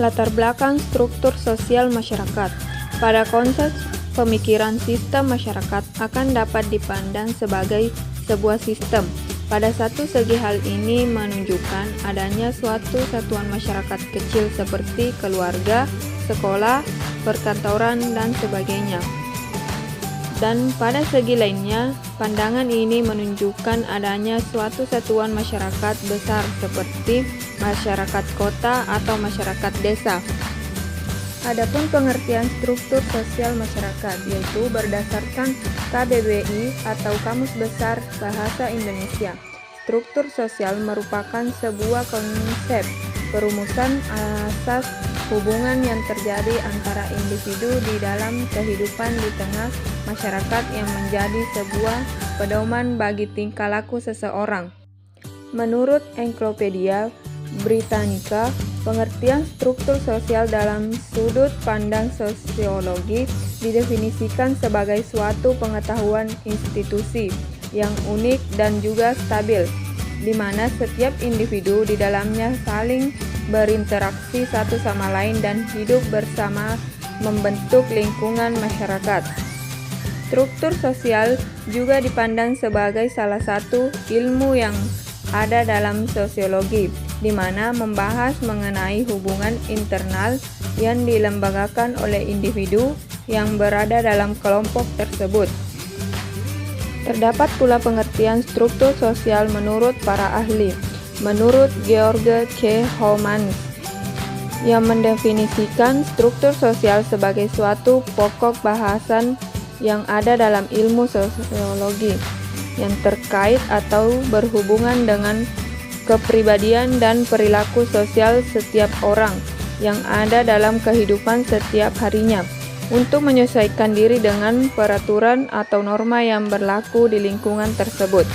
Latar belakang struktur sosial masyarakat. Pada konteks pemikiran, sistem masyarakat akan dapat dipandang sebagai sebuah sistem. Pada satu segi hal ini menunjukkan adanya suatu satuan masyarakat kecil seperti keluarga, sekolah, perkantoran, dan sebagainya. Dan pada segi lainnya, pandangan ini menunjukkan adanya suatu satuan masyarakat besar seperti masyarakat kota atau masyarakat desa. Adapun pengertian struktur sosial masyarakat yaitu berdasarkan KBBI atau Kamus Besar Bahasa Indonesia. Struktur sosial merupakan sebuah konsep perumusan asas hubungan yang terjadi antara individu di dalam kehidupan di tengah masyarakat yang menjadi sebuah pedoman bagi tingkah laku seseorang. Menurut Ensiklopedia Britannica, pengertian struktur sosial dalam sudut pandang sosiologi didefinisikan sebagai suatu pengetahuan institusi yang unik dan juga stabil, di mana setiap individu di dalamnya saling berinteraksi satu sama lain dan hidup bersama membentuk lingkungan masyarakat. Struktur sosial juga dipandang sebagai salah satu ilmu yang ada dalam sosiologi, di mana membahas mengenai hubungan internal yang dilembagakan oleh individu yang berada dalam kelompok tersebut. Terdapat pula pengertian struktur sosial menurut para ahli. Menurut George C. Homans, yang mendefinisikan struktur sosial sebagai suatu pokok bahasan yang ada dalam ilmu sosiologi yang terkait atau berhubungan dengan kepribadian dan perilaku sosial setiap orang yang ada dalam kehidupan setiap harinya untuk menyesuaikan diri dengan peraturan atau norma yang berlaku di lingkungan tersebut.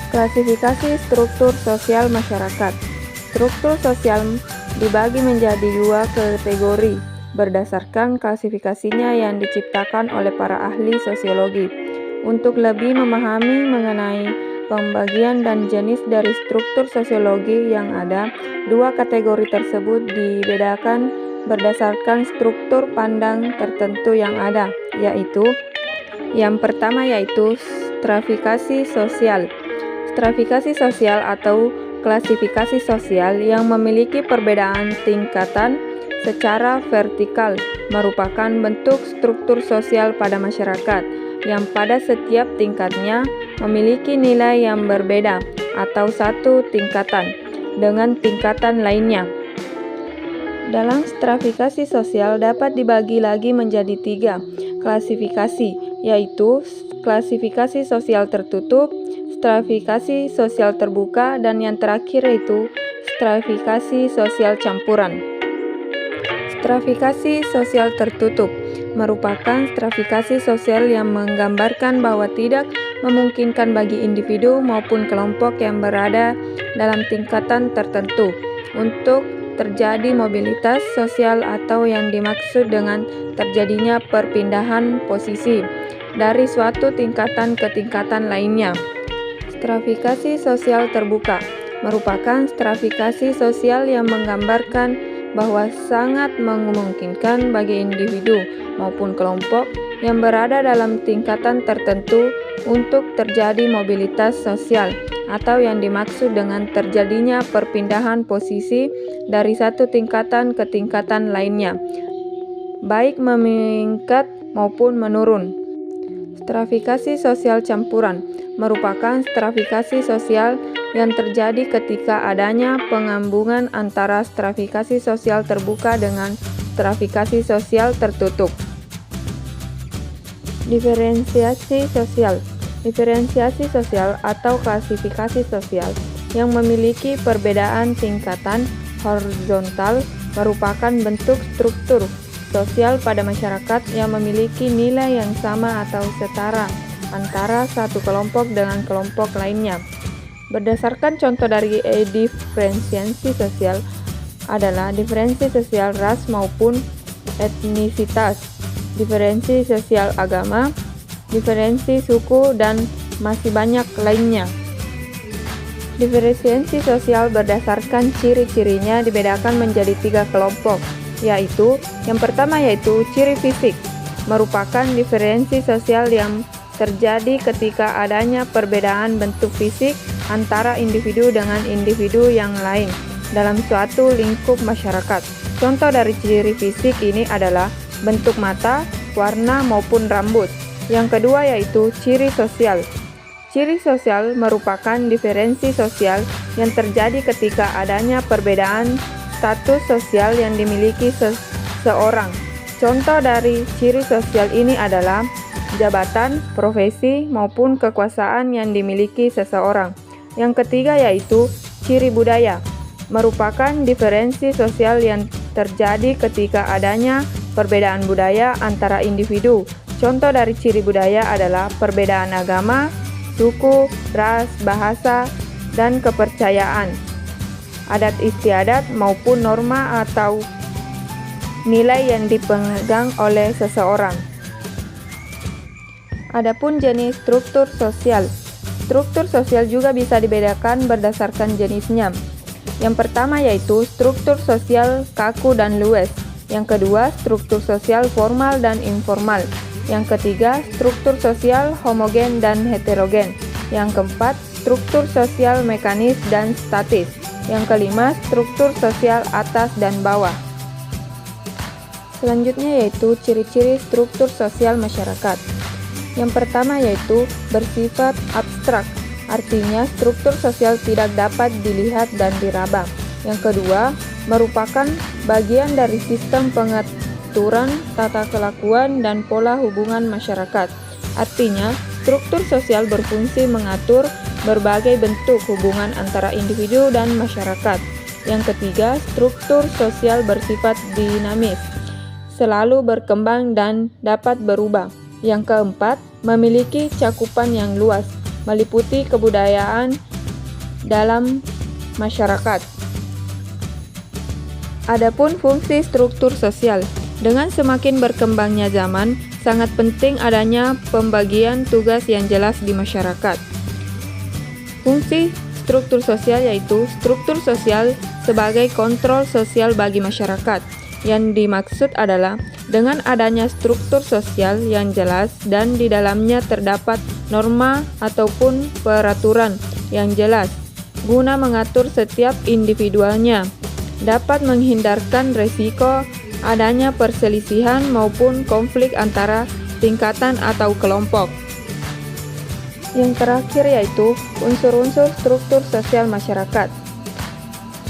Klasifikasi struktur sosial masyarakat. Struktur sosial dibagi menjadi dua kategori berdasarkan klasifikasinya yang diciptakan oleh para ahli sosiologi. Untuk lebih memahami mengenai pembagian dan jenis dari struktur sosiologi yang ada, dua kategori tersebut dibedakan berdasarkan struktur pandang tertentu yang ada, yaitu yang pertama yaitu stratifikasi sosial. Stratifikasi sosial atau klasifikasi sosial yang memiliki perbedaan tingkatan secara vertikal merupakan bentuk struktur sosial pada masyarakat yang pada setiap tingkatnya memiliki nilai yang berbeda atau satu tingkatan dengan tingkatan lainnya. Dalam stratifikasi sosial dapat dibagi lagi menjadi tiga klasifikasi, yaitu klasifikasi sosial tertutup, stratifikasi sosial terbuka, dan yang terakhir yaitu stratifikasi sosial campuran. Stratifikasi sosial tertutup merupakan stratifikasi sosial yang menggambarkan bahwa tidak memungkinkan bagi individu maupun kelompok yang berada dalam tingkatan tertentu untuk terjadi mobilitas sosial atau yang dimaksud dengan terjadinya perpindahan posisi dari suatu tingkatan ke tingkatan lainnya. Stratifikasi sosial terbuka merupakan stratifikasi sosial yang menggambarkan bahwa sangat memungkinkan bagi individu maupun kelompok yang berada dalam tingkatan tertentu untuk terjadi mobilitas sosial atau yang dimaksud dengan terjadinya perpindahan posisi dari satu tingkatan ke tingkatan lainnya, baik meningkat maupun menurun. Stratifikasi sosial campuran merupakan stratifikasi sosial yang terjadi ketika adanya penggabungan antara stratifikasi sosial terbuka dengan stratifikasi sosial tertutup. Diferensiasi sosial. Diferensiasi sosial atau klasifikasi sosial yang memiliki perbedaan tingkatan horizontal merupakan bentuk struktur sosial pada masyarakat yang memiliki nilai yang sama atau setara antara satu kelompok dengan kelompok lainnya. Berdasarkan contoh dari diferensiasi sosial adalah diferensi sosial ras maupun etnisitas, diferensi sosial agama, diferensi suku, dan masih banyak lainnya. Diferensiasi sosial berdasarkan ciri-cirinya dibedakan menjadi 3 kelompok, yaitu yang pertama yaitu ciri fisik, merupakan diferensi sosial yang terjadi ketika adanya perbedaan bentuk fisik antara individu dengan individu yang lain dalam suatu lingkup masyarakat. Contoh dari ciri fisik ini adalah bentuk mata, warna maupun rambut. Yang kedua yaitu ciri sosial. Ciri sosial merupakan diferensi sosial yang terjadi ketika adanya perbedaan status sosial yang dimiliki seseorang. Contoh dari ciri sosial ini adalah jabatan, profesi, maupun kekuasaan yang dimiliki seseorang. Yang ketiga yaitu ciri budaya, merupakan diferensi sosial yang terjadi ketika adanya perbedaan budaya antara individu. Contoh dari ciri budaya adalah perbedaan agama, suku, ras, bahasa, dan kepercayaan, adat istiadat maupun norma atau nilai yang dipegang oleh seseorang. Adapun jenis struktur sosial. Struktur sosial juga bisa dibedakan berdasarkan jenisnya. Yang pertama yaitu struktur sosial kaku dan luas. Yang kedua, struktur sosial formal dan informal. Yang ketiga, struktur sosial homogen dan heterogen. Yang keempat, struktur sosial mekanis dan statis. Yang kelima, struktur sosial atas dan bawah. Selanjutnya yaitu ciri-ciri struktur sosial masyarakat. Yang pertama yaitu bersifat abstrak, artinya struktur sosial tidak dapat dilihat dan diraba. Yang kedua, merupakan bagian dari sistem pengaturan tata kelakuan dan pola hubungan masyarakat. Artinya, struktur sosial berfungsi mengatur berbagai bentuk hubungan antara individu dan masyarakat. Yang ketiga, struktur sosial bersifat dinamis, selalu berkembang dan dapat berubah. Yang keempat, memiliki cakupan yang luas, meliputi kebudayaan dalam masyarakat. Adapun fungsi struktur sosial, dengan semakin berkembangnya zaman, sangat penting adanya pembagian tugas yang jelas di masyarakat. Fungsi struktur sosial yaitu struktur sosial sebagai kontrol sosial bagi masyarakat. Yang dimaksud adalah dengan adanya struktur sosial yang jelas dan di dalamnya terdapat norma ataupun peraturan yang jelas guna mengatur setiap individualnya, dapat menghindarkan resiko adanya perselisihan maupun konflik antara tingkatan atau kelompok. Yang terakhir yaitu unsur-unsur struktur sosial masyarakat.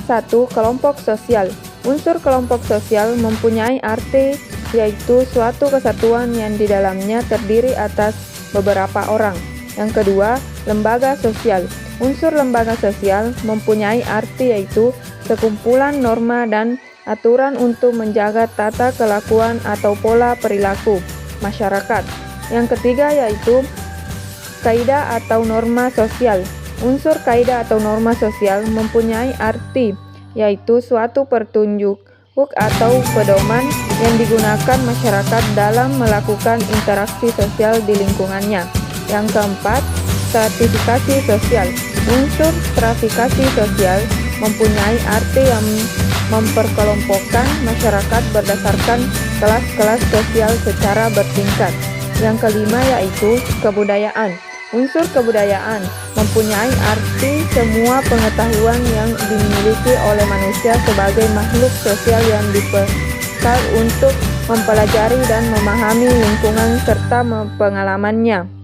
1. Kelompok sosial. Unsur kelompok sosial mempunyai arti yaitu suatu kesatuan yang di dalamnya terdiri atas beberapa orang. Yang kedua, lembaga sosial. Unsur lembaga sosial mempunyai arti yaitu sekumpulan norma dan aturan untuk menjaga tata kelakuan atau pola perilaku masyarakat. Yang ketiga yaitu kaidah atau norma sosial. Unsur kaidah atau norma sosial mempunyai arti yaitu suatu petunjuk atau pedoman yang digunakan masyarakat dalam melakukan interaksi sosial di lingkungannya. Yang keempat, stratifikasi sosial. Unsur stratifikasi sosial mempunyai arti yang memperkelompokkan masyarakat berdasarkan kelas-kelas sosial secara bertingkat. Yang kelima yaitu kebudayaan. Unsur kebudayaan mempunyai arti semua pengetahuan yang dimiliki oleh manusia sebagai makhluk sosial yang dibekal untuk mempelajari dan memahami lingkungan serta pengalamannya.